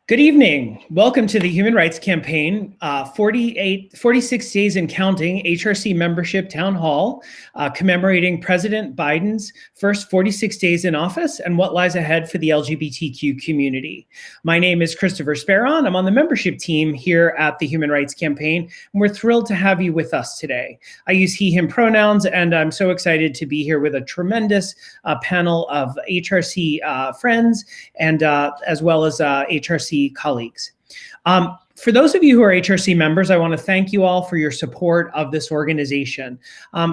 Good evening. Welcome to the Human Rights Campaign, 46 days and counting HRC membership town hall, commemorating President Biden's first 46 days in office and what lies ahead for the LGBTQ community. My name is Christopher Sparron. I'm on the membership team here at the Human Rights Campaign, and we're thrilled to have you with us today. I use he, him pronouns, and I'm so excited to be here with a tremendous panel of HRC friends and as well as HRC colleagues. For those of you who are HRC members, I want to thank you all for your support of this organization.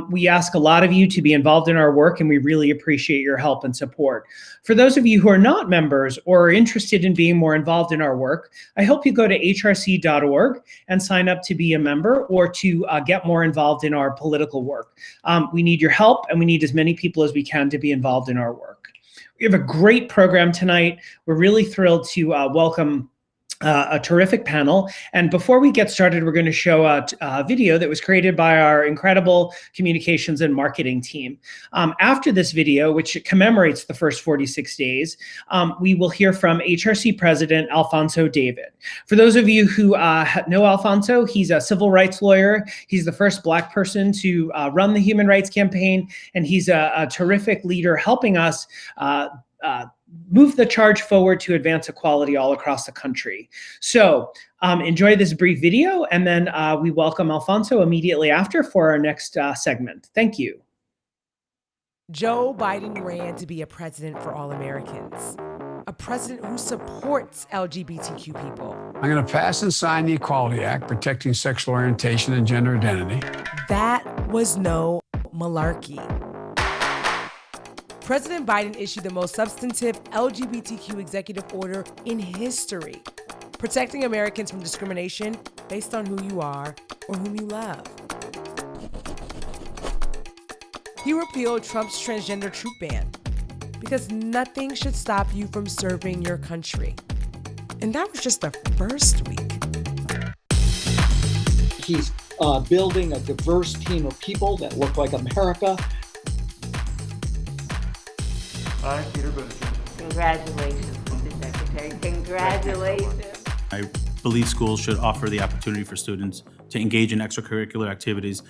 We ask a lot of you to be involved in our work, and we really appreciate your help and support. For those of you who are not members or are interested in being more involved in our work, I hope you go to hrc.org and sign up to be a member or to get more involved in our political work. We need your help, and we need as many people as we can to be involved in our work. We have a great program tonight. We're really thrilled to welcome a terrific panel. And before we get started, we're going to show a video that was created by our incredible communications and marketing team. After this video, which commemorates the first 46 days, we will hear from HRC President Alfonso David. For those of you who know Alfonso, he's a civil rights lawyer. He's the first Black person to run the Human Rights Campaign, and he's a terrific leader helping us move the charge forward to advance equality all across the country. So enjoy this brief video, and then we welcome Alfonso immediately after for our next segment. Thank you. Joe Biden ran to be a president for all Americans, a president who supports LGBTQ people. I'm going to pass and sign the Equality Act protecting sexual orientation and gender identity. That was no malarkey. President Biden issued the most substantive LGBTQ executive order in history, protecting Americans from discrimination based on who you are or whom you love. He repealed Trump's transgender troop ban because nothing should stop you from serving your country. And that was just the first week. He's building a diverse team of people that look like America. I, Peter Buttigieg. Congratulations, Mr. Secretary. Congratulations. I believe schools should offer the opportunity for students to engage in extracurricular activities,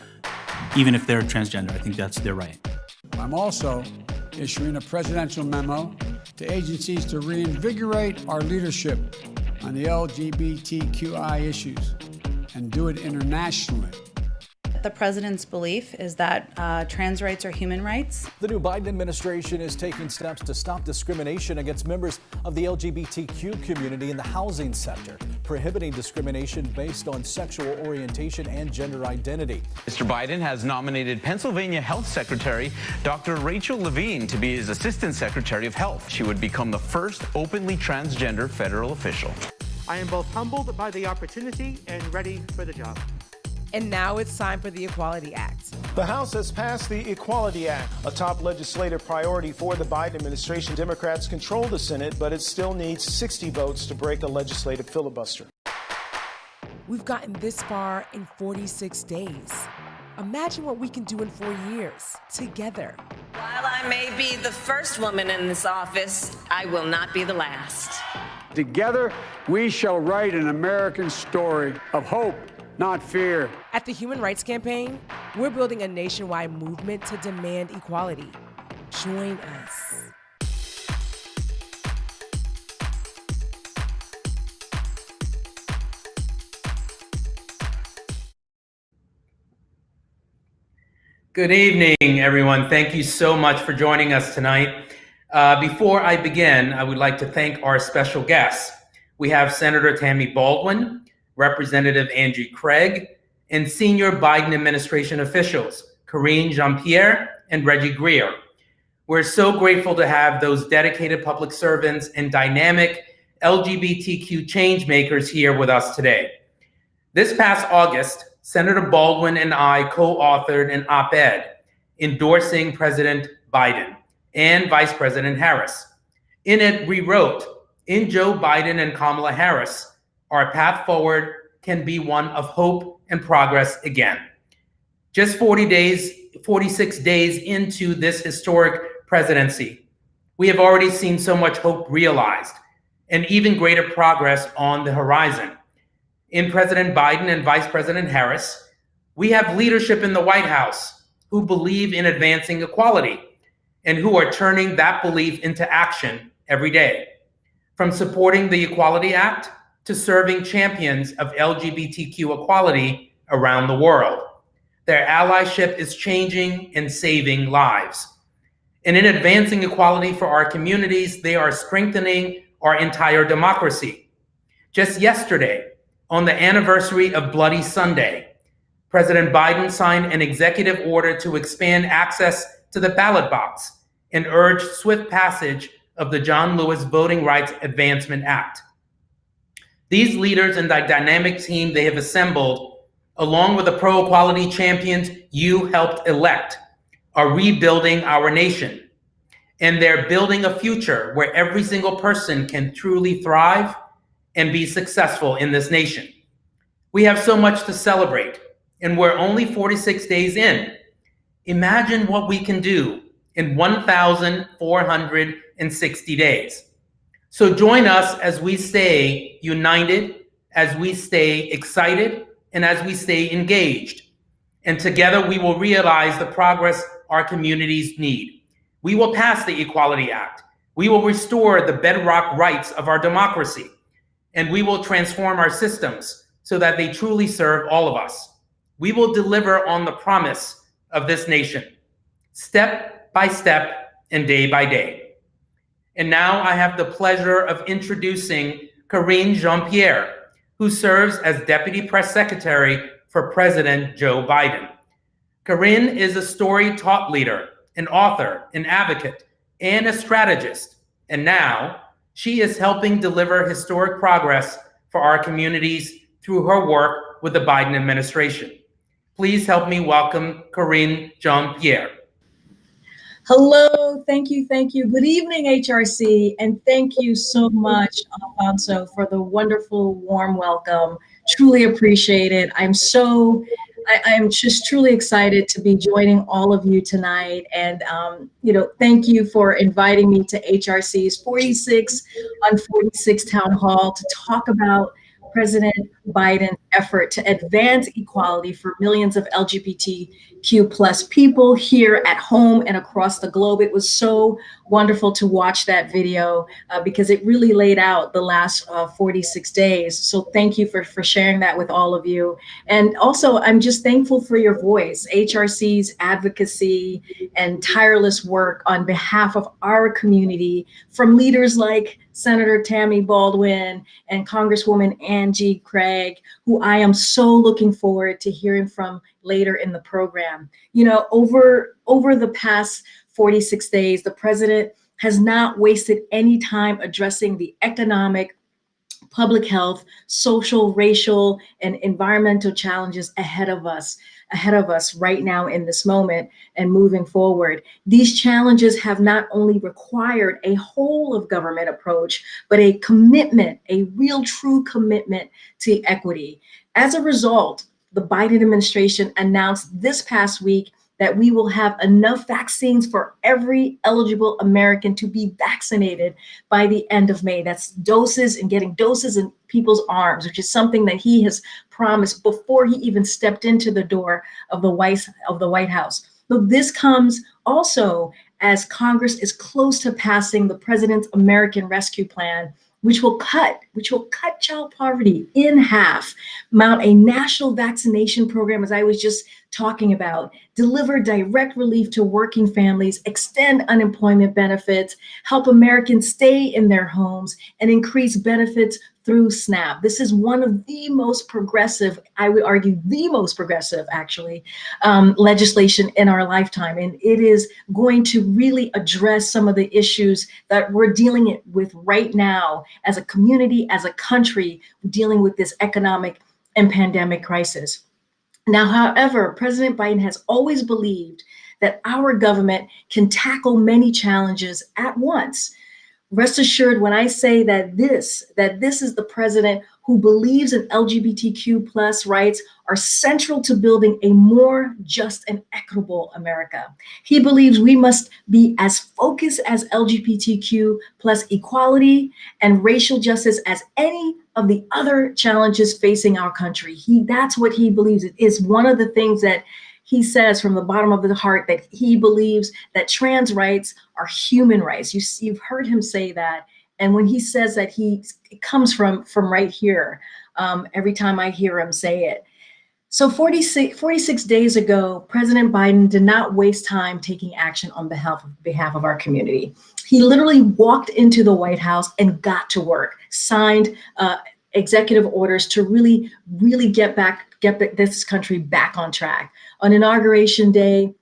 even if they're transgender. I think that's their right. I'm also issuing a presidential memo to agencies to reinvigorate our leadership on the LGBTQI issues and do it internationally. The president's belief is that trans rights are human rights. The new Biden administration is taking steps to stop discrimination against members of the LGBTQ community in the housing sector, prohibiting discrimination based on sexual orientation and gender identity. Mr. Biden has nominated Pennsylvania Health Secretary Dr. Rachel Levine to be his Assistant Secretary of Health. She would become the first openly transgender federal official. I am both humbled by the opportunity and ready for the job. And now it's time for the Equality Act. The House has passed the Equality Act, a top legislative priority for the Biden administration. Democrats control the Senate, but it still needs 60 votes to break a legislative filibuster. We've gotten this far in 46 days. Imagine what we can do in 4 years, together. While I may be the first woman in this office, I will not be the last. Together, we shall write an American story of hope, not fear. At the Human Rights Campaign, we're building a nationwide movement to demand equality. Join us. Good evening, everyone. Thank you so much for joining us tonight. Before I begin, I would like to thank our special guests. We have Senator Tammy Baldwin, Representative Angie Craig, and senior Biden administration officials, Karine Jean-Pierre and Reggie Greer. We're so grateful to have those dedicated public servants and dynamic LGBTQ change makers here with us today. This past August, Senator Baldwin and I co-authored an op-ed endorsing President Biden and Vice President Harris. In it, we wrote, "In Joe Biden and Kamala Harris, our path forward can be one of hope and progress again." Just 46 days into this historic presidency, we have already seen so much hope realized. and even greater progress on the horizon. In President Biden and Vice President Harris, we have leadership in the White House who believe in advancing equality and who are turning that belief into action every day. From supporting the Equality Act to serving champions of LGBTQ equality around the world. Their allyship is changing and saving lives. And in advancing equality for our communities, they are strengthening our entire democracy. Just yesterday, on the anniversary of Bloody Sunday, President Biden signed an executive order to expand access to the ballot box and urged swift passage of the John Lewis Voting Rights Advancement Act. These leaders and the dynamic team they have assembled, along with the pro-equality champions you helped elect, are rebuilding our nation. And they're building a future where every single person can truly thrive and be successful in this nation. We have so much to celebrate, and we're only 46 days in. Imagine what we can do in 1,460 days. So join us as we stay united, as we stay excited, and as we stay engaged. And together we will realize the progress our communities need. We will pass the Equality Act. We will restore the bedrock rights of our democracy. And we will transform our systems so that they truly serve all of us. We will deliver on the promise of this nation, step by step and day by day. And now I have the pleasure of introducing Karine Jean-Pierre, who serves as Deputy Press Secretary for President Joe Biden. Karine is a story taught leader, an author, an advocate, and a strategist. And now she is helping deliver historic progress for our communities through her work with the Biden administration. Please help me welcome Karine Jean-Pierre. Hello, thank you. Good evening, HRC, and thank you so much, Alfonso, for the wonderful, warm welcome. Truly appreciate it. I'm just truly excited to be joining all of you tonight, and thank you for inviting me to HRC's 46 on 46 Town Hall to talk about President Biden's effort to advance equality for millions of LGBTQ plus people here at home and across the globe. It was so wonderful to watch that video because it really laid out the last 46 days. So thank you for sharing that with all of you. And also, I'm just thankful for your voice, HRC's advocacy and tireless work on behalf of our community from leaders like Senator Tammy Baldwin and Congresswoman Angie Craig, who I am so looking forward to hearing from later in the program. Over the past 46 days, the president has not wasted any time addressing the economic, public health, social, racial, and environmental challenges ahead of us right now in this moment and moving forward. These challenges have not only required a whole of government approach, but a commitment, a real true commitment to equity. As a result, the Biden administration announced this past week that we will have enough vaccines for every eligible American to be vaccinated by the end of May. That's doses and getting doses in people's arms, which is something that he has promised before he even stepped into the door of the White House. But this comes also as Congress is close to passing the President's American Rescue Plan, which will cut child poverty in half, mount a national vaccination program, as I was just talking about, deliver direct relief to working families, extend unemployment benefits, help Americans stay in their homes, and increase benefits through SNAP. This is one of the most progressive, I would argue the most progressive actually, legislation in our lifetime. And it is going to really address some of the issues that we're dealing with right now as a community, as a country, dealing with this economic and pandemic crisis. Now, however, President Biden has always believed that our government can tackle many challenges at once. Rest assured, when I say that this is the president who believes in LGBTQ plus rights are central to building a more just and equitable America. He believes we must be as focused as LGBTQ plus equality and racial justice as any of the other challenges facing our country. That's what he believes. It is one of the things that he says from the bottom of his heart, that he believes that trans rights are human rights. You've heard him say that. And when he says that, it comes from right here, every time I hear him say it. So 46 days ago, President Biden did not waste time taking action on behalf of our community. He literally walked into the White House and got to work, signed executive orders to really get this country back on track. On Inauguration Day,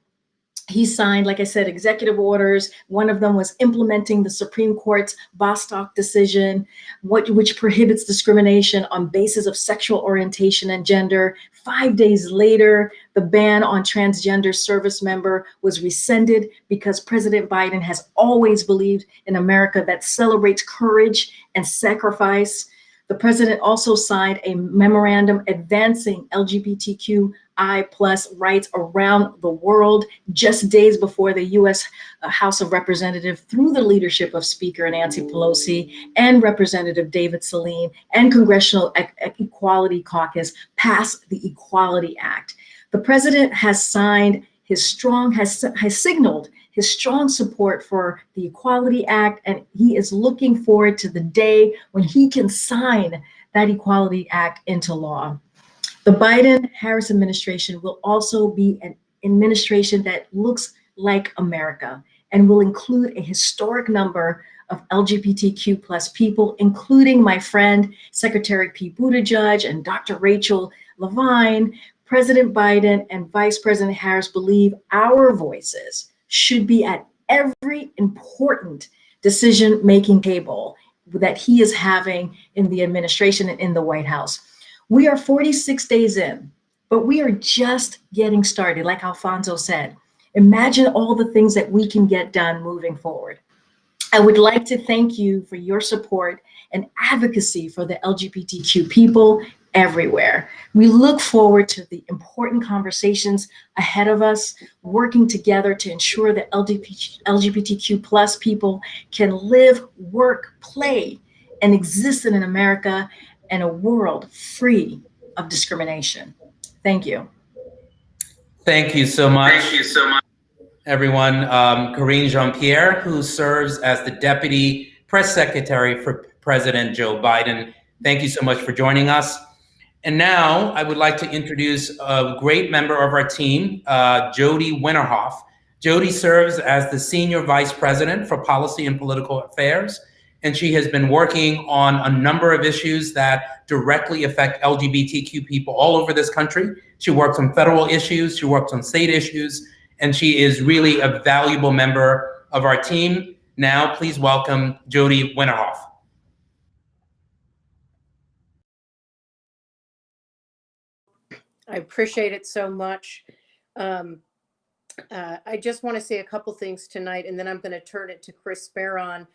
he signed, like I said, executive orders. One of them was implementing the Supreme Court's Bostock decision, which prohibits discrimination on basis of sexual orientation and gender. 5 days later, the ban on transgender service member was rescinded because President Biden has always believed in America that celebrates courage and sacrifice. The president also signed a memorandum advancing LGBTQI plus rights around the world just days before the U.S. House of Representatives, through the leadership of Speaker Nancy Pelosi and Representative David Saline and Congressional Equality Caucus, passed the Equality Act. The president has signed has signaled his strong support for the Equality Act, and he is looking forward to the day when he can sign that Equality Act into law. The Biden-Harris administration will also be an administration that looks like America and will include a historic number of LGBTQ plus people, including my friend, Secretary Pete Buttigieg and Dr. Rachel Levine. President Biden and Vice President Harris believe our voices should be at every important decision-making table that he is having in the administration and in the White House. We are 46 days in, but we are just getting started, like Alfonso said. Imagine all the things that we can get done moving forward. I would like to thank you for your support and advocacy for the LGBTQ people everywhere. We look forward to the important conversations ahead of us, working together to ensure that LGBTQ plus people can live, work, play, and exist in an America and a world free of discrimination. Thank you. Thank you so much. Thank you so much, everyone. Karine Jean-Pierre, who serves as the Deputy Press Secretary for President Joe Biden. Thank you so much for joining us. And now I would like to introduce a great member of our team, Jody Winterhoff. Jody serves as the Senior Vice President for Policy and Political Affairs, and she has been working on a number of issues that directly affect LGBTQ people all over this country. She works on federal issues, she works on state issues, and she is really a valuable member of our team. Now, please welcome Jody Winterhoff. I appreciate it so much. I just want to say a couple things tonight, and then I'm going to turn it to Chris Speron.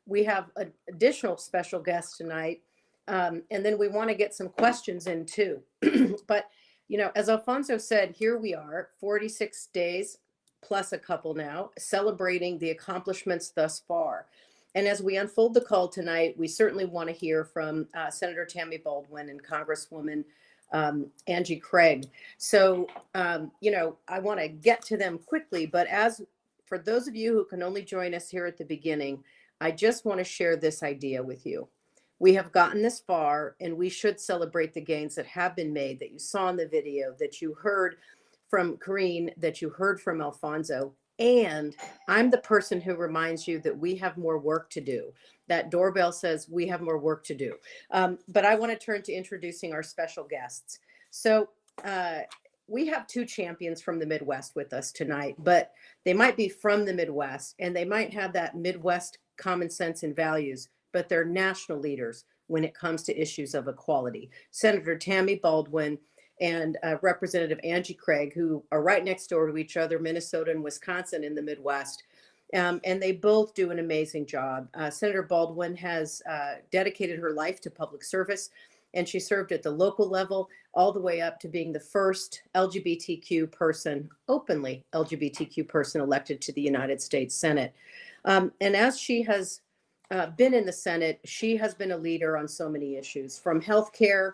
We have an additional special guest tonight, and then we want to get some questions in too. But, you know, as Alfonso said, here we are, 46 days plus a couple now, celebrating the accomplishments thus far. And as we unfold the call tonight, we certainly want to hear from Senator Tammy Baldwin and Congresswoman Angie Craig. So, you know, I want to get to them quickly, but for those of you who can only join us here at the beginning, I just want to share this idea with you. We have gotten this far, and we should celebrate the gains that have been made, that you saw in the video, that you heard from Karine, that you heard from Alfonso. And I'm the person who reminds you that we have more work to do. That doorbell says we have more work to do. But I want to turn to introducing our special guests. So we have two champions from the Midwest with us tonight, but they might be from the Midwest and they might have that Midwest common sense and values, but they're national leaders when it comes to issues of equality. Senator Tammy Baldwin and Representative Angie Craig, who are right next door to each other, Minnesota and Wisconsin in the Midwest. And they both do an amazing job. Senator Baldwin has dedicated her life to public service. and she served at the local level all the way up to being the first LGBTQ person, openly LGBTQ person elected to the United States Senate. And as she has been in the Senate, she has been a leader on so many issues, from healthcare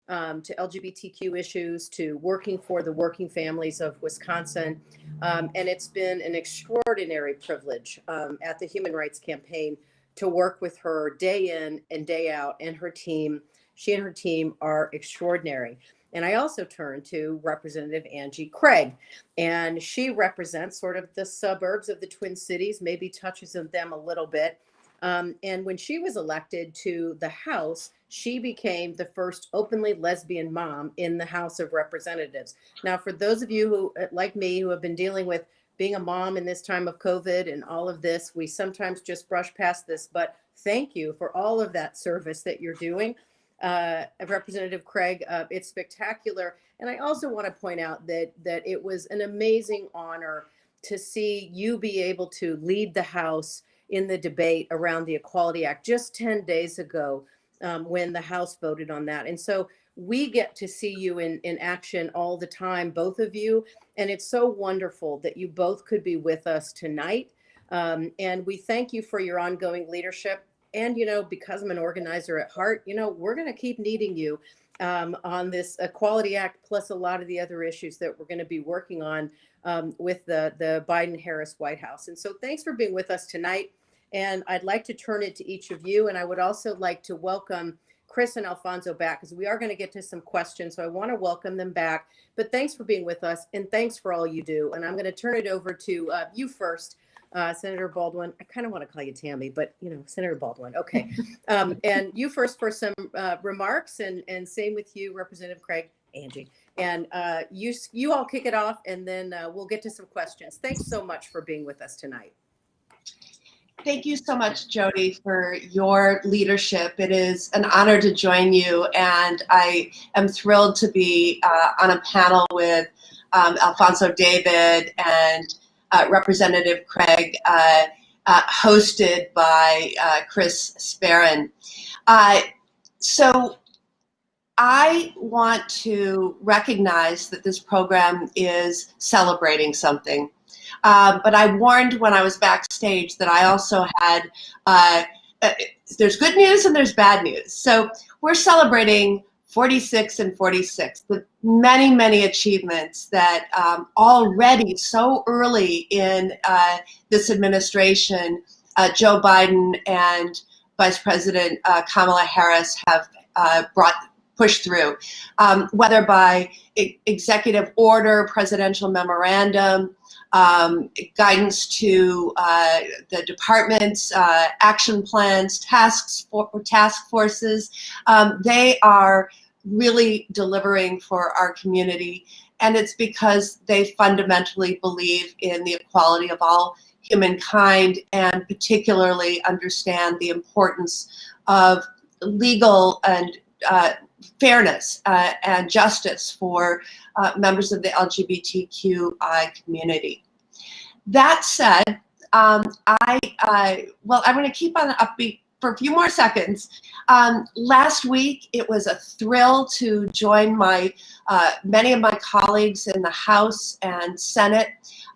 to LGBTQ issues, to working for the working families of Wisconsin. And it's been an extraordinary privilege at the Human Rights Campaign to work with her day in and day out, and her team. She and her team are extraordinary. And I also turn to Representative Angie Craig, and she represents sort of the suburbs of the Twin Cities, maybe touches on them a little bit. And when she was elected to the House, she became the first openly lesbian mom in the House of Representatives. Now, for those of you who, like me, who have been dealing with being a mom in this time of COVID and all of this, we sometimes just brush past this, but thank you for all of that service that you're doing. Representative Craig, it's spectacular. And I also want to point out that it was an amazing honor to see you be able to lead the House in the debate around the Equality Act just 10 days ago, when the House voted on that. And so we get to see you in action all the time, both of you. And it's so wonderful that you both could be with us tonight. And we thank you for your ongoing leadership. And, because I'm an organizer at heart, we're going to keep needing you on this Equality Act, plus a lot of the other issues that we're going to be working on with the Biden-Harris White House. And so thanks for being with us tonight. And I'd like to turn it to each of you. And I would also like to welcome Chris and Alfonso back, because we are going to get to some questions. So I want to welcome them back. But thanks for being with us, and thanks for all you do. And I'm going to turn it over to you first, Senator Baldwin. I kind of want to call you Tammy, but Senator Baldwin. Okay. And you first for some remarks, and same with you, Representative Craig, Angie. And you all kick it off, and then we'll get to some questions. Thanks so much for being with us tonight. Thank you so much, Jody, for your leadership. It is an honor to join you, and I am thrilled to be on a panel with Alfonso David and Representative Craig, hosted by Chris Sperrin. So I want to recognize that this program is celebrating something. But I warned when I was backstage that I also had, there's good news and there's bad news. So we're celebrating 46 and 46, the many, many achievements that already so early in this administration, Joe Biden and Vice President Kamala Harris have pushed through, whether by executive order, presidential memorandum, guidance to the departments, action plans, task forces. They are really delivering for our community, and it's because they fundamentally believe in the equality of all humankind, and particularly understand the importance of legal and fairness and justice for members of the LGBTQI community. That said, I'm going to keep on upbeat for a few more seconds. Last week, it was a thrill to join many of my colleagues in the House and Senate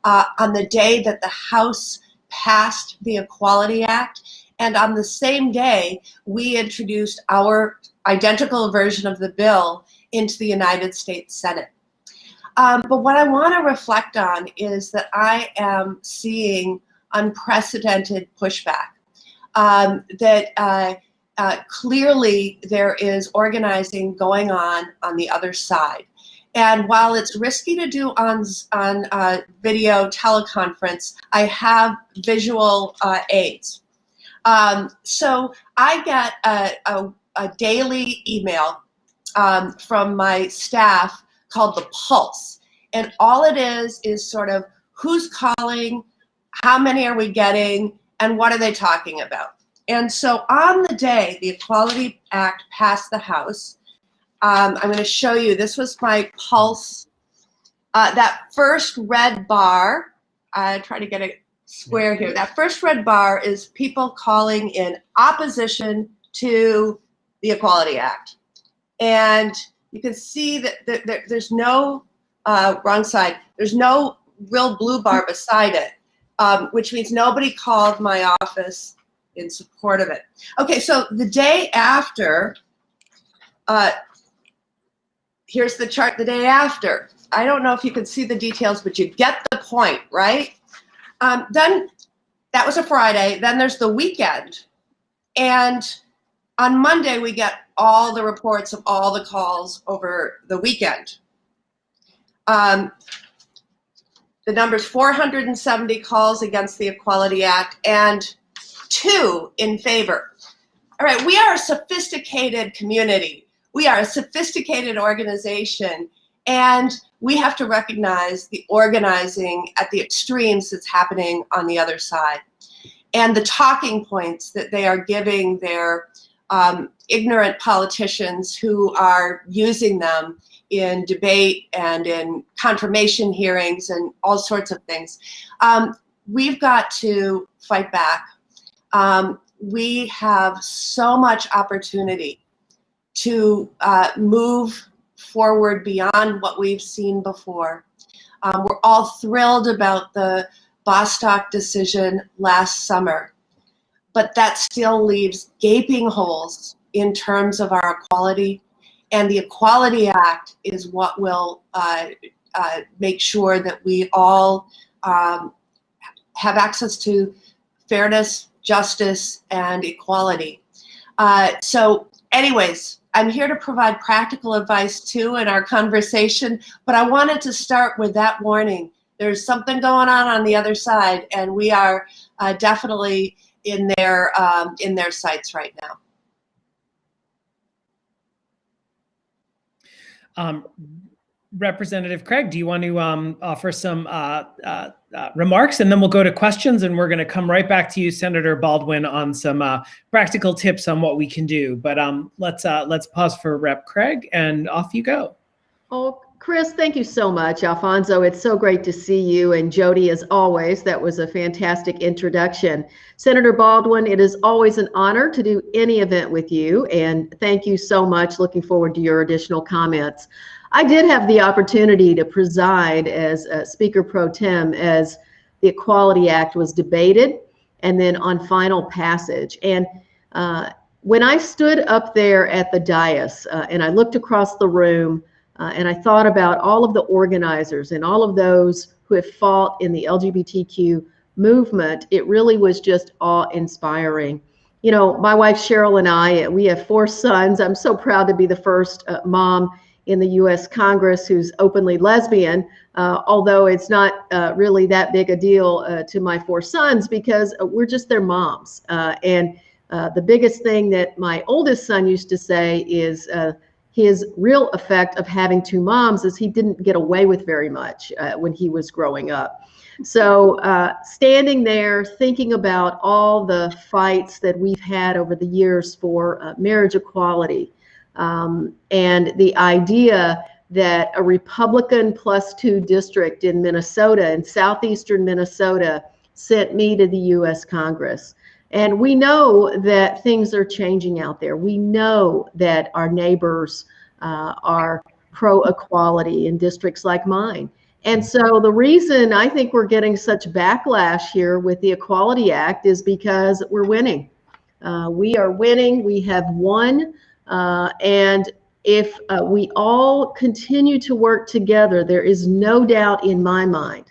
on the day that the House passed the Equality Act. And on the same day, we introduced our identical version of the bill into the United States Senate. But what I want to reflect on is that I am seeing unprecedented pushback, that clearly there is organizing going on the other side. And while it's risky to do on video teleconference, I have visual aids. So I get a daily email from my staff called The Pulse. And all it is sort of who's calling, how many are we getting, and what are they talking about? And so on the day the Equality Act passed the House, I'm going to show you, this was my Pulse. That first red bar, I try to get it square here. That first red bar is people calling in opposition to the Equality Act. And you can see that there's no, wrong side, there's no real blue bar beside it, which means nobody called my office in support of it. Okay, so the day after, here's the chart the day after. I don't know if you can see the details, but you get the point, right? Then that was a Friday. Then there's the weekend. And on Monday, we get all the reports of all the calls over the weekend. The number's 470 calls against the Equality Act and 2 in favor. All right, we are a sophisticated community. We are a sophisticated organization, and we have to recognize the organizing at the extremes that's happening on the other side, and the talking points that they are giving their ignorant politicians who are using them in debate and in confirmation hearings and all sorts of things. We've got to fight back. We have so much opportunity to move forward beyond what we've seen before. We're all thrilled about the Bostock decision last summer, but that still leaves gaping holes in terms of our equality, and the Equality Act is what will make sure that we all have access to fairness, justice, and equality. So anyways, I'm here to provide practical advice too in our conversation, but I wanted to start with that warning. There's something going on the other side, and we are definitely in their sights right now. Representative Craig, do you want to offer some remarks, and then we'll go to questions, and we're going to come right back to you, Senator Baldwin, on some practical tips on what we can do. But let's pause for Rep. Craig, and off you go. Oh, Chris, thank you so much. Alfonso, it's so great to see you, and Jody, as always, that was a fantastic introduction. Senator Baldwin, it is always an honor to do any event with you, and thank you so much. Looking forward to your additional comments. I did have the opportunity to preside as Speaker Pro Tem as the Equality Act was debated and then on final passage. And when I stood up there at the dais and I looked across the room and I thought about all of the organizers and all of those who have fought in the LGBTQ movement, it really was just awe-inspiring. You know, my wife Cheryl and I, we have 4 sons. I'm so proud to be the first mom in the U.S. Congress who's openly lesbian, although it's not really that big a deal to my 4 sons because we're just their moms. And the biggest thing that my oldest son used to say is his real effect of having 2 moms is he didn't get away with very much when he was growing up. So standing there thinking about all the fights that we've had over the years for marriage equality, and the idea that a Republican +2 district in Minnesota, in southeastern Minnesota, sent me to the U.S. Congress. And we know that things are changing out there. We know that our neighbors are pro-equality in districts like mine. And so the reason I think we're getting such backlash here with the Equality Act is because we're winning. We are winning. We have won. And if we all continue to work together, there is no doubt in my mind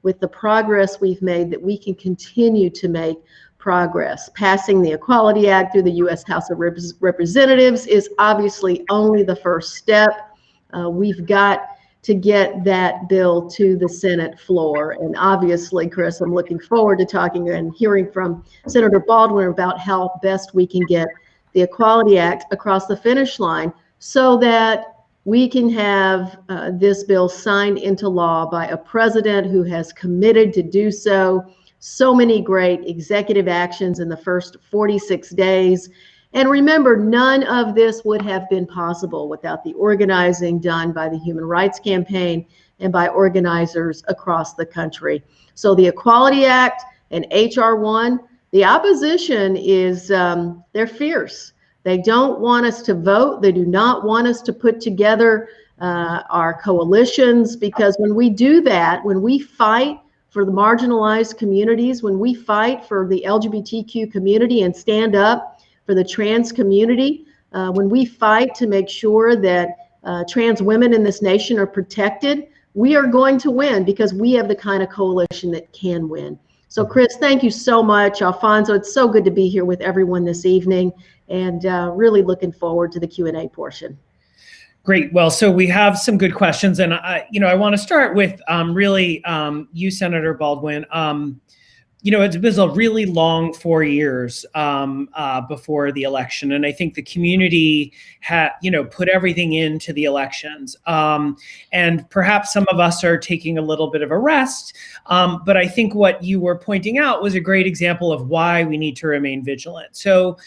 with the progress we've made that we can continue to make progress. Passing the Equality Act through the U.S. House of Representatives is obviously only the first step. We've got to get that bill to the Senate floor. And obviously, Chris, I'm looking forward to talking and hearing from Senator Baldwin about how best we can get the Equality Act across the finish line so that we can have this bill signed into law by a president who has committed to do so. So many great executive actions in the first 46 days. And remember, none of this would have been possible without the organizing done by the Human Rights Campaign and by organizers across the country. So the Equality Act and HR 1, the opposition is, they're fierce. They don't want us to vote. They do not want us to put together our coalitions, because when we do that, when we fight for the marginalized communities, when we fight for the LGBTQ community and stand up for the trans community, when we fight to make sure that trans women in this nation are protected, we are going to win, because we have the kind of coalition that can win. So Chris, thank you so much. Alfonso, it's so good to be here with everyone this evening, and really looking forward to the Q&A portion. Great. Well, so we have some good questions, and I want to start with really you, Senator Baldwin. It was a really long 4 years before the election, and I think the community had, put everything into the elections. And perhaps some of us are taking a little bit of a rest, but I think what you were pointing out was a great example of why we need to remain vigilant. So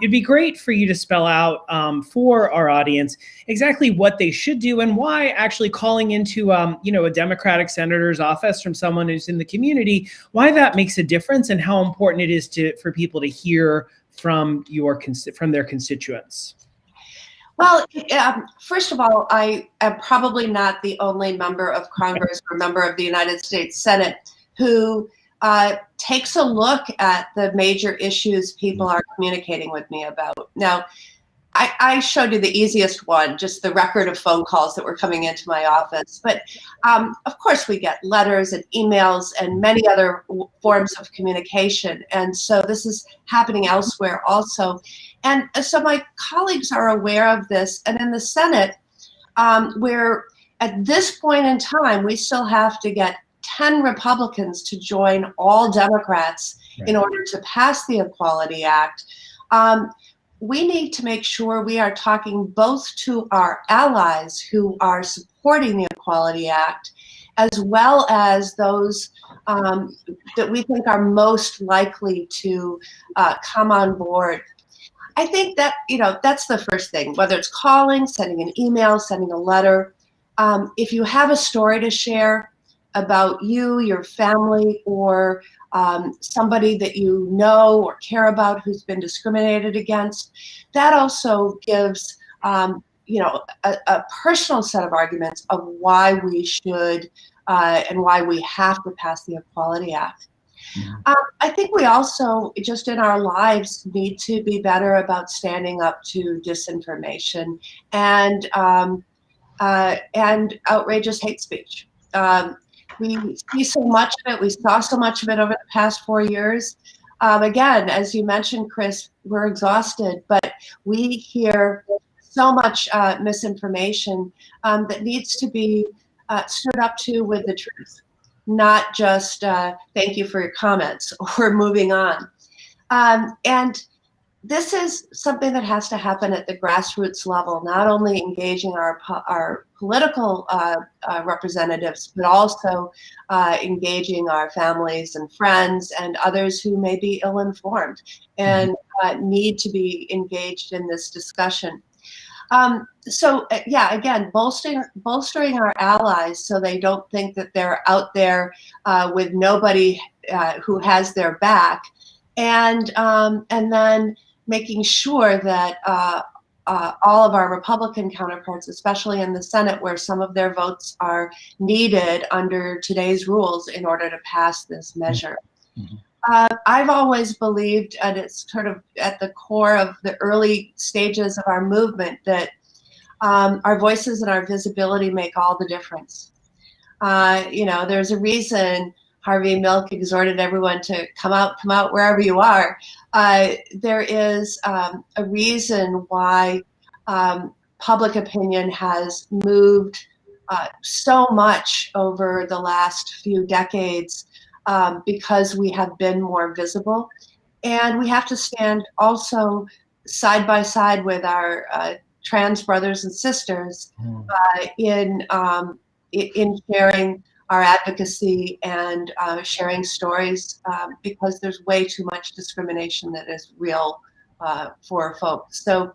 it'd be great for you to spell out for our audience exactly what they should do, and why actually calling into a Democratic senator's office from someone who's in the community, why that makes a difference, and how important it is for people to hear from their constituents. Well, first of all, I am probably not the only member of Congress or member of the United States Senate who takes a look at the major issues people are communicating with me about. Now, I showed you the easiest one, just the record of phone calls that were coming into my office. But of course, we get letters and emails and many other forms of communication. And so this is happening elsewhere also. And so my colleagues are aware of this. And in the Senate, where at this point in time, we still have to get 10 Republicans to join all Democrats in order to pass the Equality Act. We need to make sure we are talking both to our allies who are supporting the Equality Act, as well as those that we think are most likely to come on board. I think that, that's the first thing, whether it's calling, sending an email, sending a letter. If you have a story to share about you, your family, or somebody that you know or care about who's been discriminated against, that also gives a personal set of arguments of why we should and why we have to pass the Equality Act. I think we also, just in our lives, need to be better about standing up to disinformation and outrageous hate speech. We see so much of it. We saw so much of it over the past 4 years. Again, as you mentioned, Chris, we're exhausted, but we hear so much misinformation that needs to be stood up to with the truth, not just thank you for your comments or moving on. And this is something that has to happen at the grassroots level, not only engaging our political representatives, but also engaging our families and friends and others who may be ill-informed and need to be engaged in this discussion. Again, bolstering our allies so they don't think that they're out there with nobody who has their back, and then making sure that all of our Republican counterparts, especially in the Senate, where some of their votes are needed under today's rules in order to pass this measure. I've always believed, and it's sort of at the core of the early stages of our movement, that our voices and our visibility make all the difference. There's a reason Harvey Milk exhorted everyone to come out wherever you are. There is a reason why public opinion has moved so much over the last few decades, because we have been more visible. And we have to stand also side by side with our trans brothers and sisters in sharing our advocacy and sharing stories, because there's way too much discrimination that is real for folks. So,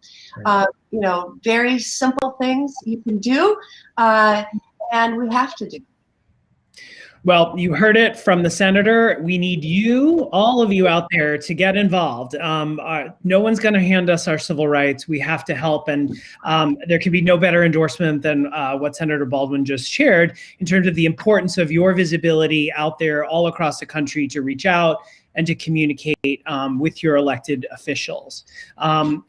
very simple things you can do, and we have to do. Well, you heard it from the senator. We need you, all of you out there, to get involved. No one's going to hand us our civil rights. We have to help. And there can be no better endorsement than what Senator Baldwin just shared in terms of the importance of your visibility out there all across the country to reach out and to communicate with your elected officials.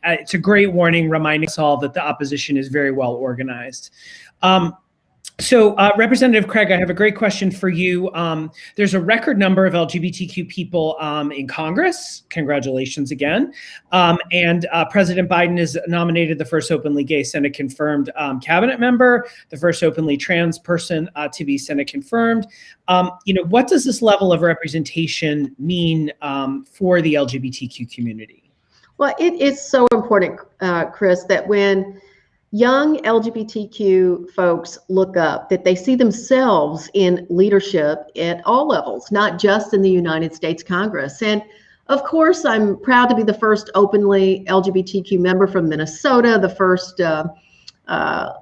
It's a great warning reminding us all that the opposition is very well organized. So Representative Craig, I have a great question for you. There's a record number of LGBTQ people in Congress. Congratulations again. And President Biden has nominated the first openly gay Senate confirmed cabinet member, the first openly trans person to be Senate confirmed. What does this level of representation mean for the LGBTQ community? Well, it is so important, Chris, that when young LGBTQ folks look up, that they see themselves in leadership at all levels, not just in the United States Congress. And of course, I'm proud to be the first openly LGBTQ member from Minnesota, the first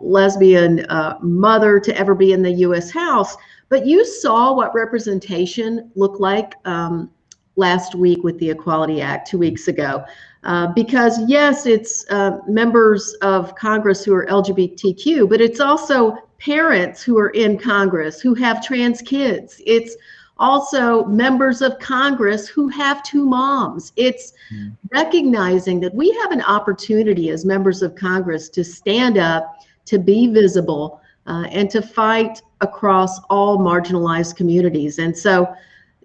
lesbian mother to ever be in the U.S. House. But you saw what representation looked like last week with the Equality Act 2 weeks ago. Because yes, it's members of Congress who are LGBTQ, but it's also parents who are in Congress who have trans kids. It's also members of Congress who have two moms. It's recognizing that we have an opportunity as members of Congress to stand up, to be visible, and to fight across all marginalized communities. And so,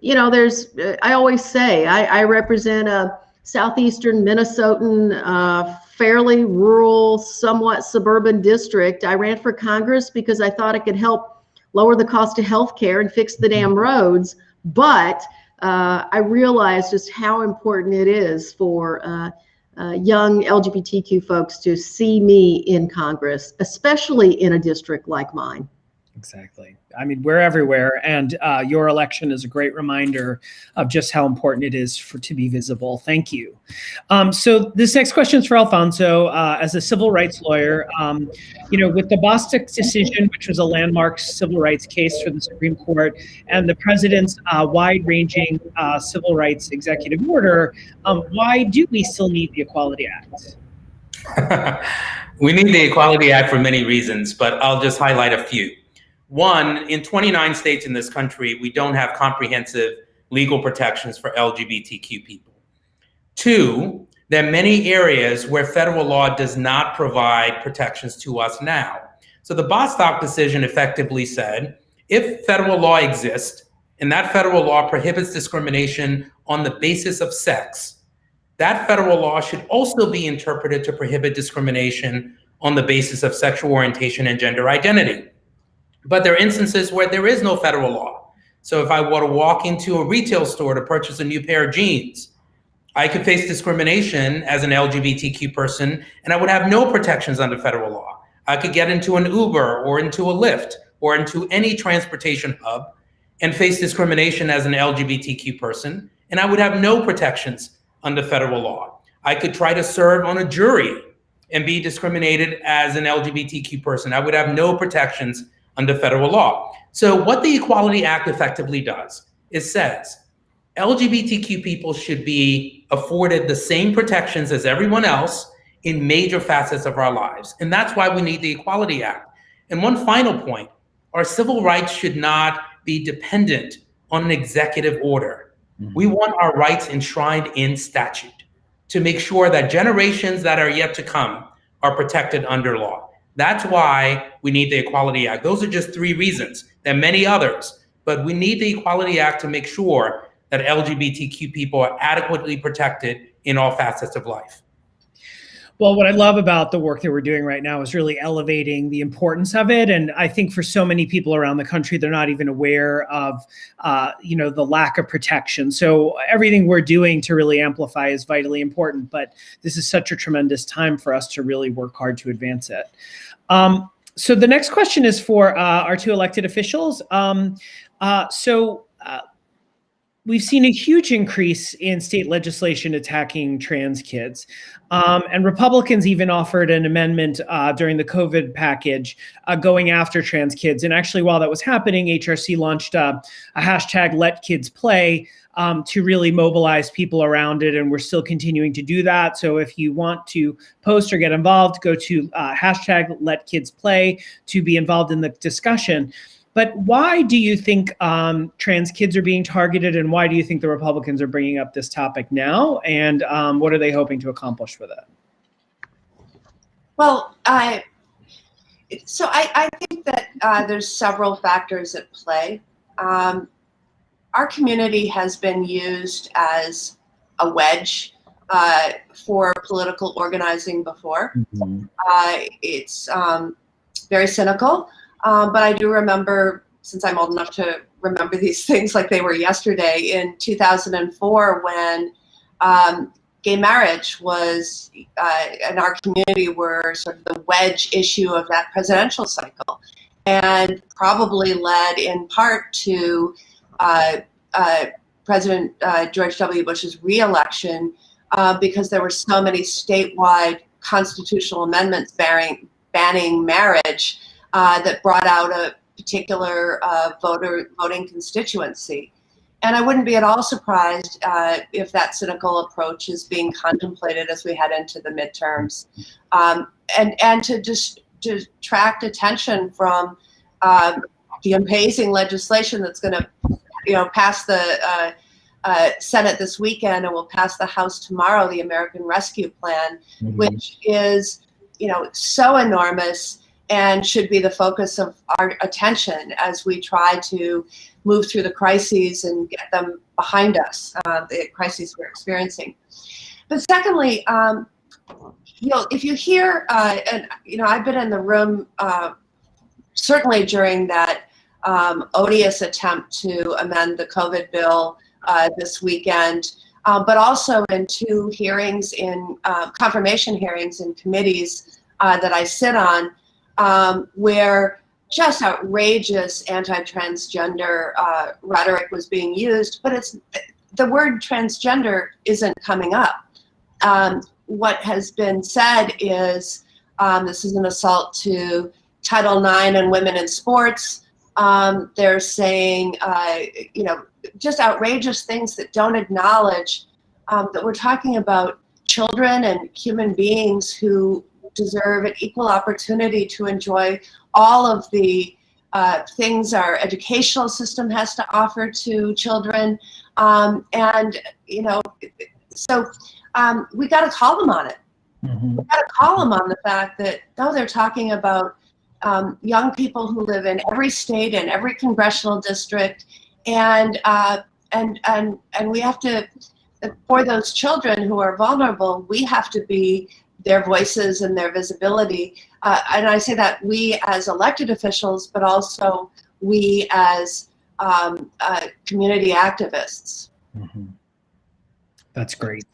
I always say, I represent a southeastern Minnesotan, fairly rural, somewhat suburban district. I ran for Congress because I thought it could help lower the cost of health care and fix the damn roads. But I realized just how important it is for young LGBTQ folks to see me in Congress, especially in a district like mine. Exactly. I mean, we're everywhere, and your election is a great reminder of just how important it is to be visible. Thank you. So this next question is for Alfonso. As a civil rights lawyer, with the Bostock decision, which was a landmark civil rights case for the Supreme Court, and the president's wide-ranging civil rights executive order, why do we still need the Equality Act? We need the Equality Act for many reasons, but I'll just highlight a few. One, in 29 states in this country, we don't have comprehensive legal protections for LGBTQ people. Two, there are many areas where federal law does not provide protections to us now. So the Bostock decision effectively said, if federal law exists and that federal law prohibits discrimination on the basis of sex, that federal law should also be interpreted to prohibit discrimination on the basis of sexual orientation and gender identity. But there are instances where there is no federal law. So if I were to walk into a retail store to purchase a new pair of jeans, I could face discrimination as an LGBTQ person, and I would have no protections under federal law. I could get into an Uber or into a Lyft or into any transportation hub and face discrimination as an LGBTQ person, and I would have no protections under federal law. I could try to serve on a jury and be discriminated as an LGBTQ person. I would have no protections under federal law. So what the Equality Act effectively does is says LGBTQ people should be afforded the same protections as everyone else in major facets of our lives. And that's why we need the Equality Act. And one final point, our civil rights should not be dependent on an executive order. We want our rights enshrined in statute to make sure that generations that are yet to come are protected under law. That's why we need the Equality Act. Those are just three reasons. There are many others, but we need the Equality Act to make sure that LGBTQ people are adequately protected in all facets of life. Well, what I love about the work that we're doing right now is really elevating the importance of it. And I think for so many people around the country, they're not even aware of, the lack of protection. So everything we're doing to really amplify is vitally important. But this is such a tremendous time for us to really work hard to advance it. So the next question is for our two elected officials. we've seen a huge increase in state legislation attacking trans kids. And Republicans even offered an amendment during the COVID package going after trans kids. And actually, while that was happening, HRC launched a hashtag Let Kids Play to really mobilize people around it. And we're still continuing to do that. So if you want to post or get involved, go to hashtag Let Kids Play to be involved in the discussion. But why do you think trans kids are being targeted, and why do you think the Republicans are bringing up this topic now? And what are they hoping to accomplish with it? Well, I think that there's several factors at play. Our community has been used as a wedge for political organizing before. Mm-hmm. It's very cynical. But I do remember, since I'm old enough to remember these things like they were yesterday, in 2004 when gay marriage was, in our community, were sort of the wedge issue of that presidential cycle, and probably led in part to President George W. Bush's reelection because there were so many statewide constitutional amendments banning marriage that brought out a particular voting constituency. And I wouldn't be at all surprised if that cynical approach is being contemplated as we head into the midterms. And to detract attention from the amazing legislation that's going to pass the Senate this weekend and will pass the House tomorrow, the American Rescue Plan, mm-hmm. which is so enormous and should be the focus of our attention as we try to move through the crises and get them behind us, the crises we're experiencing. But secondly, if you hear, and I've been in the room certainly during that odious attempt to amend the COVID bill this weekend, but also in two hearings, in confirmation hearings in committees that I sit on, where just outrageous anti-transgender rhetoric was being used, but the word transgender isn't coming up. What has been said is this is an assault to Title IX and women in sports. They're saying, just outrageous things that don't acknowledge that we're talking about children and human beings who deserve an equal opportunity to enjoy all of the things our educational system has to offer to children. So we got to call them on it. Mm-hmm. We got to call them on the fact that, no, they're talking about young people who live in every state and every congressional district, and we have to, for those children who are vulnerable, we have to be their voices and their visibility. And I say that we as elected officials, but also we as community activists. Mm-hmm. That's great.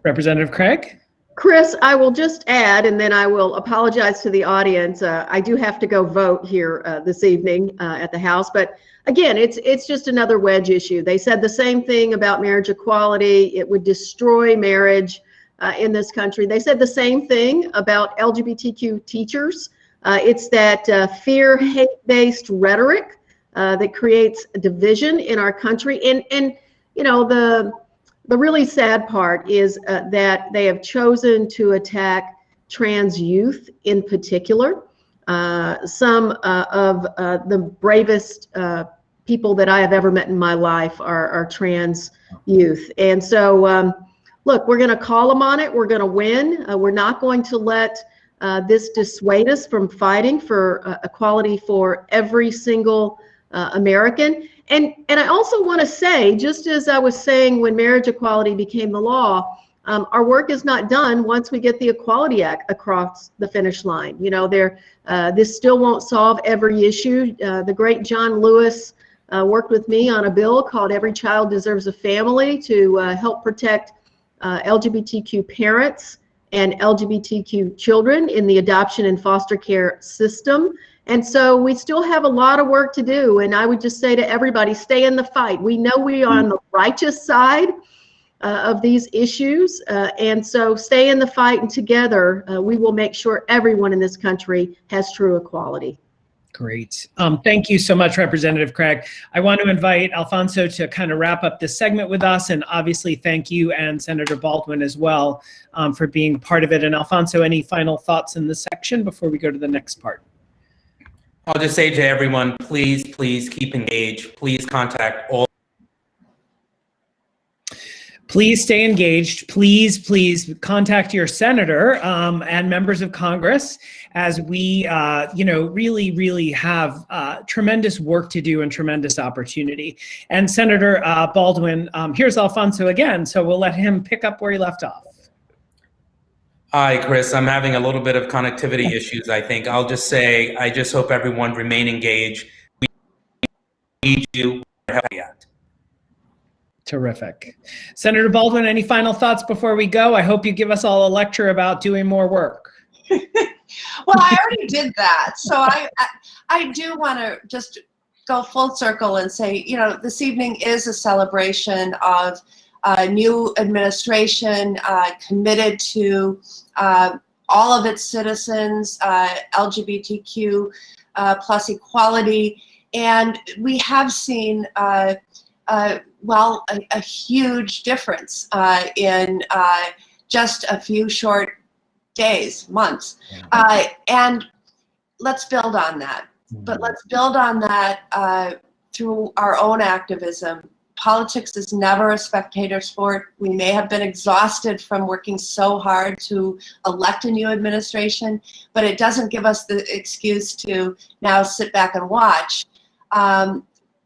Representative Craig? Chris, I will just add, and then I will apologize to the audience. I do have to go vote here this evening at the House, but again, it's just another wedge issue. They said the same thing about marriage equality. It would destroy marriage in this country. They said the same thing about LGBTQ teachers. It's that fear, hate-based rhetoric that creates division in our country. And the really sad part is that they have chosen to attack trans youth in particular. Some of the bravest people that I have ever met in my life are trans youth. And so, look, we're going to call them on it. We're going to win. We're not going to let this dissuade us from fighting for equality for every single American. And I also want to say, just as I was saying when marriage equality became the law, our work is not done once we get the Equality Act across the finish line. This still won't solve every issue. The great John Lewis worked with me on a bill called Every Child Deserves a Family to help protect LGBTQ parents and LGBTQ children in the adoption and foster care system. And so we still have a lot of work to do. And I would just say to everybody, stay in the fight. We know we are on the righteous side of these issues. And so stay in the fight, and together we will make sure everyone in this country has true equality. Great. Thank you so much, Representative Craig. I want to invite Alfonso to kind of wrap up this segment with us, and obviously thank you and Senator Baldwin as well for being part of it. And Alfonso, any final thoughts in this section before we go to the next part? I'll just say to everyone, please keep engaged. Please contact all. Please stay engaged. Please contact your senator and members of Congress, as we, really have tremendous work to do and tremendous opportunity. And Senator Baldwin, here's Alfonso again, so we'll let him pick up where he left off. Hi, Chris. I'm having a little bit of connectivity issues, I think. I'll just say, I just hope everyone remain engaged. We need you. Terrific. Senator Baldwin, any final thoughts before we go? I hope you give us all a lecture about doing more work. Well, I already did that. So I do want to just go full circle and say, this evening is a celebration of a new administration committed to all of its citizens, LGBTQ plus equality. And we have seen a huge difference in just a few short days, months. And let's build on that. But let's build on that through our own activism. Politics is never a spectator sport. We may have been exhausted from working so hard to elect a new administration, but it doesn't give us the excuse to now sit back and watch.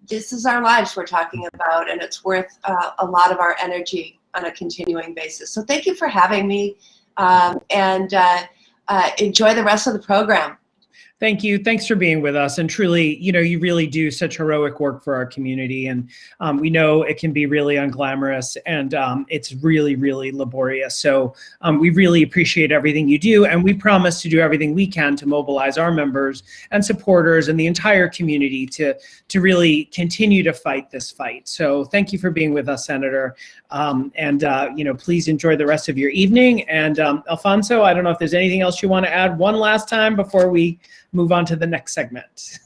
This is our lives we're talking about, and it's worth a lot of our energy on a continuing basis. So thank you for having me, and enjoy the rest of the program. Thank you. Thanks for being with us. And truly, you really do such heroic work for our community. And we know it can be really unglamorous, and it's really, really laborious. So we really appreciate everything you do. And we promise to do everything we can to mobilize our members and supporters and the entire community to really continue to fight this fight. So thank you for being with us, Senator. Please enjoy the rest of your evening. And Alfonso, I don't know if there's anything else you want to add one last time before we move on to the next segment.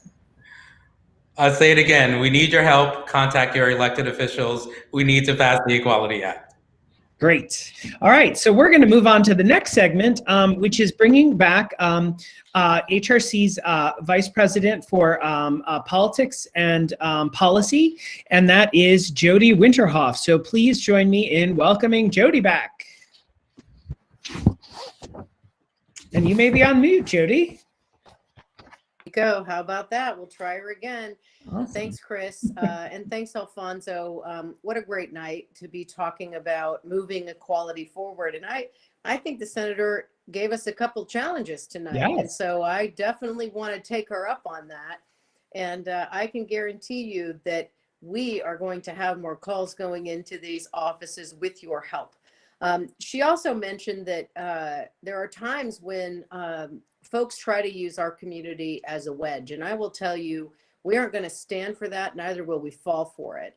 I'll say it again. We need your help. Contact your elected officials. We need to pass the Equality Act. Great. All right. So we're going to move on to the next segment, which is bringing back HRC's Vice President for Politics and Policy, and that is Jody Winterhoff. So please join me in welcoming Jody back. And you may be on mute, Jody. Go. How about that? We'll try her again. Awesome. Thanks, Chris. And thanks, Alfonso. What a great night to be talking about moving equality forward. And I think the senator gave us a couple challenges tonight. Yes. And so I definitely want to take her up on that. And I can guarantee you that we are going to have more calls going into these offices with your help. She also mentioned that there are times when folks try to use our community as a wedge. And I will tell you, we aren't going to stand for that, neither will we fall for it.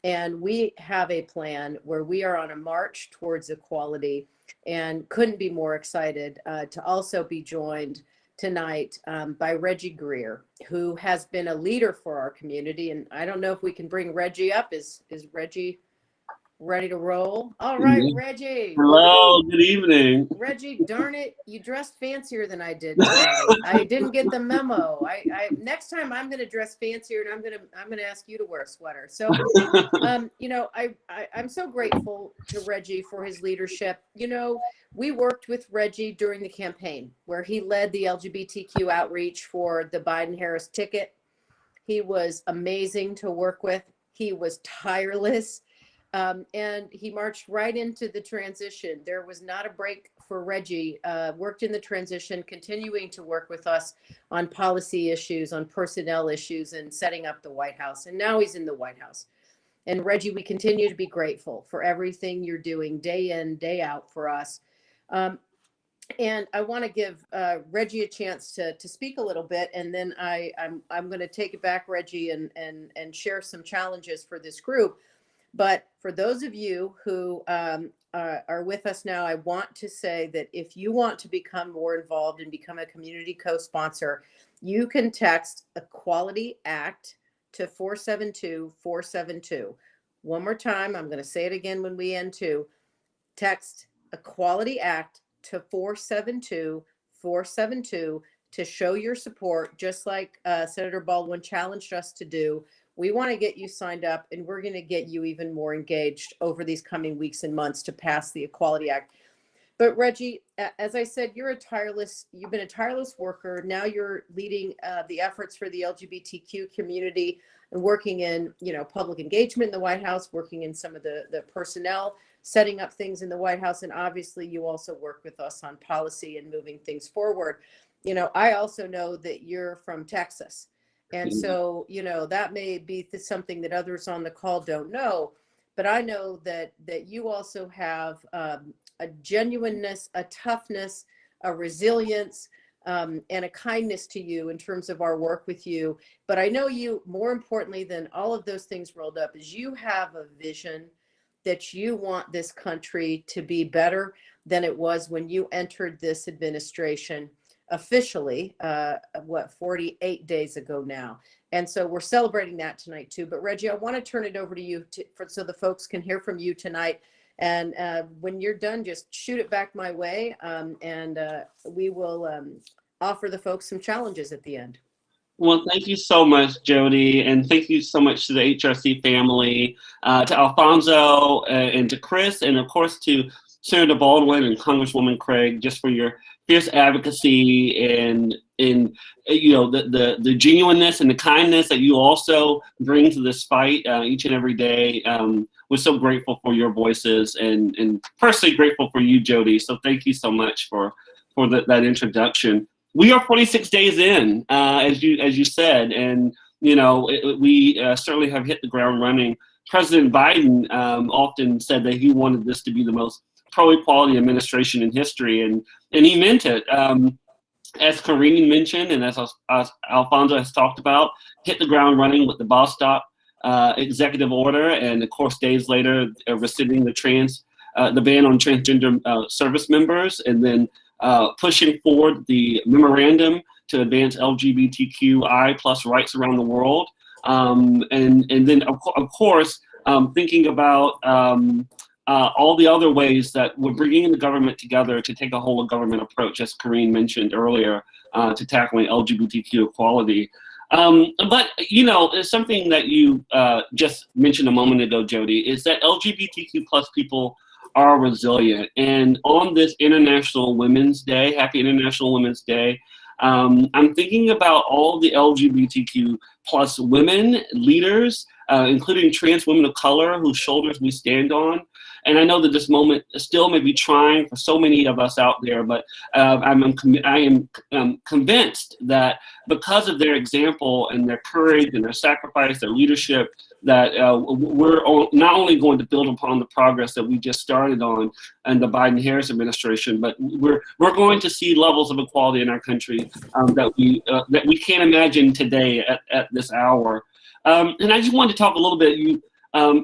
And we have a plan where we are on a march towards equality, and couldn't be more excited to also be joined tonight by Reggie Greer, who has been a leader for our community. And I don't know if we can bring Reggie up. Is Reggie ready to roll? All right, Reggie. Hello, good evening. Reggie, darn it, you dressed fancier than I did today. I didn't get the memo. I next time I'm going to dress fancier, and I'm going to ask you to wear a sweater. So, I'm so grateful to Reggie for his leadership. We worked with Reggie during the campaign where he led the LGBTQ outreach for the Biden-Harris ticket. He was amazing to work with. He was tireless. And he marched right into the transition. There was not a break for Reggie. Worked in the transition, continuing to work with us on policy issues, on personnel issues, and setting up the White House. And now he's in the White House. And Reggie, we continue to be grateful for everything you're doing day in, day out for us. And I want to give Reggie a chance to speak a little bit, and then I'm going to take it back, Reggie, and share some challenges for this group. But for those of you who are with us now, I want to say that if you want to become more involved and become a community co-sponsor, you can text Equality Act to 472-472. One more time, I'm going to say it again when we end too. Text Equality Act to 472-472 to show your support, just like Senator Baldwin challenged us to do. We want to get you signed up, and we're going to get you even more engaged over these coming weeks and months to pass the Equality Act. But Reggie, as I said, you've been a tireless worker. Now you're leading the efforts for the LGBTQ community and working in, public engagement in the White House, working in some of the personnel, setting up things in the White House. And obviously you also work with us on policy and moving things forward. I also know that you're from Texas. And so, that may be something that others on the call don't know, but I know that you also have a genuineness, a toughness, a resilience, and a kindness to you in terms of our work with you. But I know you, more importantly than all of those things rolled up, is you have a vision that you want this country to be better than it was when you entered this administration officially, 48 days ago now. And so we're celebrating that tonight too. But Reggie, I want to turn it over to you so the folks can hear from you tonight. And when you're done, just shoot it back my way, and we will offer the folks some challenges at the end. Well, thank you so much, Jody, and thank you so much to the HRC family, to Alfonso, and to Chris, and of course to Senator Baldwin and Congresswoman Craig, just for your fierce advocacy and the genuineness and the kindness that you also bring to this fight each and every day. We're so grateful for your voices, and personally grateful for you, Jody. So thank you so much for that introduction. We are 46 days in, as you said, and we certainly have hit the ground running. President Biden often said that he wanted this to be the most pro-equality administration in history, and he meant it. As Karine mentioned, and as Alfonso has talked about, hit the ground running with the Bostock executive order, and of course days later rescinding the ban on transgender service members, and then pushing forward the memorandum to advance LGBTQI plus rights around the world, and then of course thinking about all the other ways that we're bringing the government together to take a whole of government approach, as Karine mentioned earlier, to tackling LGBTQ equality. But it's something that you just mentioned a moment ago, Jody, is that LGBTQ plus people are resilient. And on this International Women's Day, Happy International Women's Day, I'm thinking about all the LGBTQ plus women leaders, including trans women of color whose shoulders we stand on. And I know that this moment still may be trying for so many of us out there, but I am convinced that because of their example and their courage and their sacrifice, their leadership, that we're not only going to build upon the progress that we just started on in the Biden-Harris administration, but we're going to see levels of equality in our country that we can't imagine today at this hour. And I just wanted to talk a little bit. You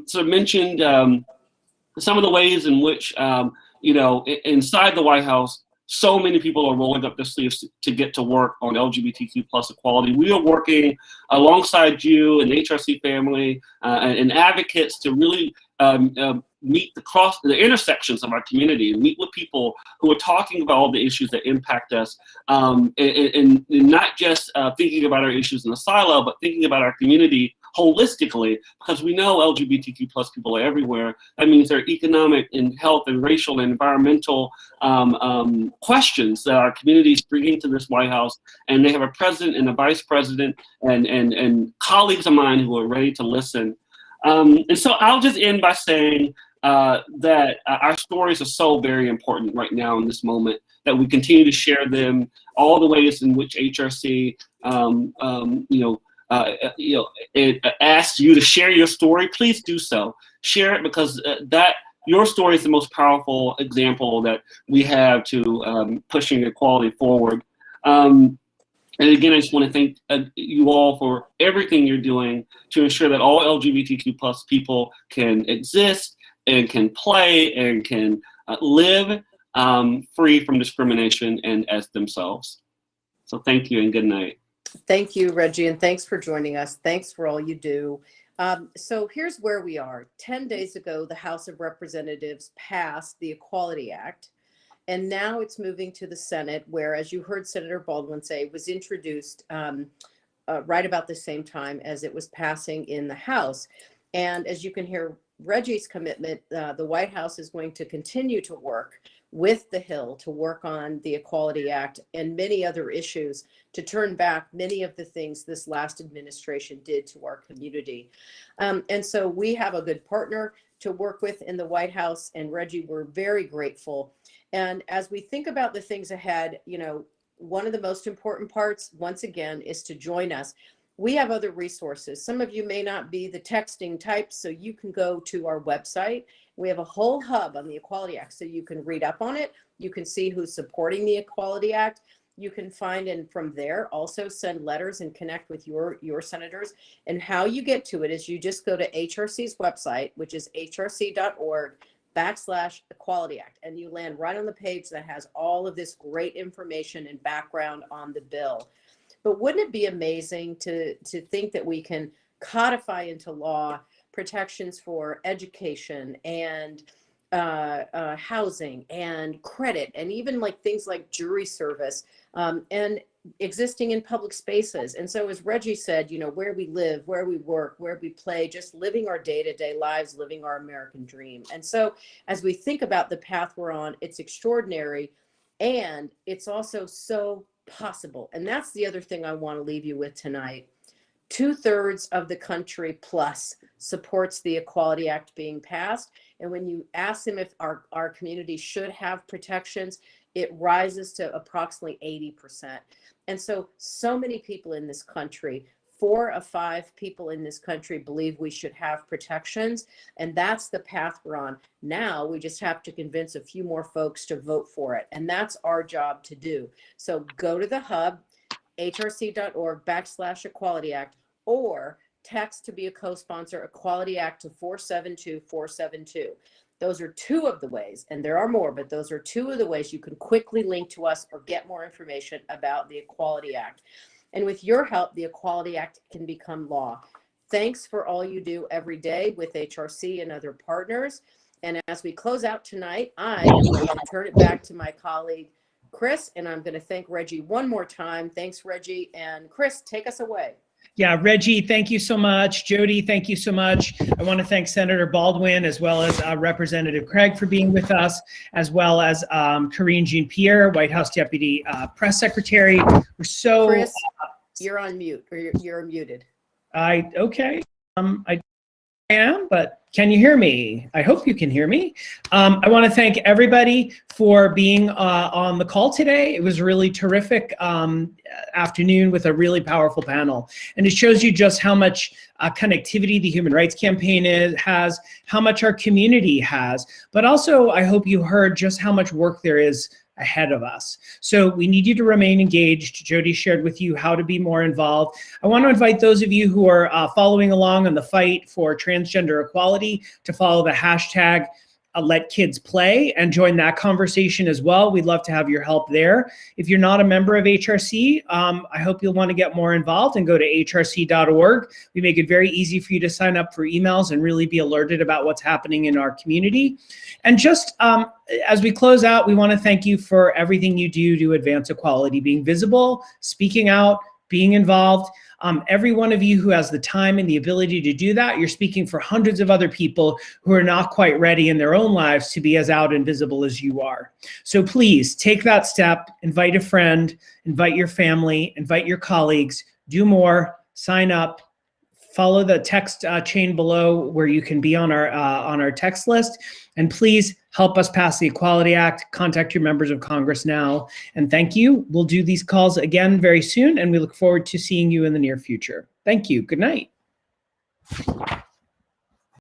sort of mentioned some of the ways in which, inside the White House, so many people are rolling up their sleeves to get to work on LGBTQ plus equality. We are working alongside you and the HRC family and advocates to really meet the intersections of our community and meet with people who are talking about all the issues that impact us, and not just thinking about our issues in a silo, but thinking about our community holistically, because we know LGBTQ plus people are everywhere. That means there are economic and health and racial and environmental questions that our community is bringing to this White House, and they have a president and a vice president and colleagues of mine who are ready to listen. And so I'll just end by saying that our stories are so very important right now in this moment, that we continue to share them, all the ways in which HRC it asks you to share your story. Please do so. Share it, because that your story is the most powerful example that we have to pushing equality forward. And again, I just want to thank you all for everything you're doing to ensure that all LGBTQ plus people can exist and can play and can live free from discrimination and as themselves. So thank you and good night. Thank you, Reggie, and thanks for joining us. Thanks for all you do. So here's where we are. 10 days ago, the House of Representatives passed the Equality Act. And now it's moving to the Senate, where, as you heard Senator Baldwin say, it was introduced right about the same time as it was passing in the House. And as you can hear Reggie's commitment, the White House is going to continue to work with the Hill to work on the Equality Act and many other issues to turn back many of the things this last administration did to our community. And so we have a good partner to work with in the White House, and Reggie, we're very grateful. And as we think about the things ahead, you know, one of the most important parts, once again, is to join us. We have other resources. Some of you may not be the texting type, so you can go to our website. We have a whole hub on the Equality Act, so you can read up on it. You can see who's supporting the Equality Act. You can find, and from there also send letters and connect with your senators. And how you get to it is you just go to HRC's website, which is hrc.org/Equality Act, and you land right on the page that has all of this great information and background on the bill. But wouldn't it be amazing to think that we can codify into law protections for education and housing and credit, and even like things like jury service and existing in public spaces. And so, as Reggie said, you know, where we live, where we work, where we play, just living our day-to-day lives, living our American dream. And so as we think about the path we're on, it's extraordinary, and it's also so possible. And that's the other thing I want to leave you with tonight. 2/3 of the country plus supports the Equality Act being passed. And when you ask them if our community should have protections, it rises to approximately 80%. And so many people in this country, 4 of 5 people in this country believe we should have protections. And that's the path we're on. Now we just have to convince a few more folks to vote for it. And that's our job to do. So go to the hub, hrc.org/Equality Act, or text to be a co-sponsor Equality Act to 472-472. Those are 2 of the ways, and there are more, but those are 2 of the ways you can quickly link to us or get more information about the Equality Act. And with your help, the Equality Act can become law. Thanks for all you do every day with HRC and other partners. And as we close out tonight, I am going to turn it back to my colleague, Chris, and I'm going to thank Reggie one more time. Thanks, Reggie. And Chris, take us away. Yeah, Reggie, thank you so much. Jody, thank you so much. I want to thank Senator Baldwin, as well as Representative Craig for being with us, as well as Karine Jean-Pierre, White House Deputy Press Secretary. We're so— Chris, you're on mute, or you're muted. Okay. I am, but can you hear me? I hope you can hear me. I want to thank everybody for being on the call today. It was a really terrific afternoon with a really powerful panel. And it shows you just how much connectivity the Human Rights Campaign has, how much our community has, but also I hope you heard just how much work there is ahead of us. So we need you to remain engaged. Jody shared with you how to be more involved. I want to invite those of you who are following along on the fight for transgender equality to follow the hashtag Let Kids Play and join that conversation as well. We'd love to have your help there. If you're not a member of HRC, I hope you'll want to get more involved and go to hrc.org. We make it very easy for you to sign up for emails and really be alerted about what's happening in our community. And just as we close out, we want to thank you for everything you do to advance equality, being visible, speaking out, being involved. Every one of you who has the time and the ability to do that, you're speaking for hundreds of other people who are not quite ready in their own lives to be as out and visible as you are. So please take that step, invite a friend, invite your family, invite your colleagues, do more, sign up, follow the text chain below where you can be on our text list. And please help us pass the Equality Act. Contact your members of Congress now. And thank you. We'll do these calls again very soon, and we look forward to seeing you in the near future. Thank you. Good night.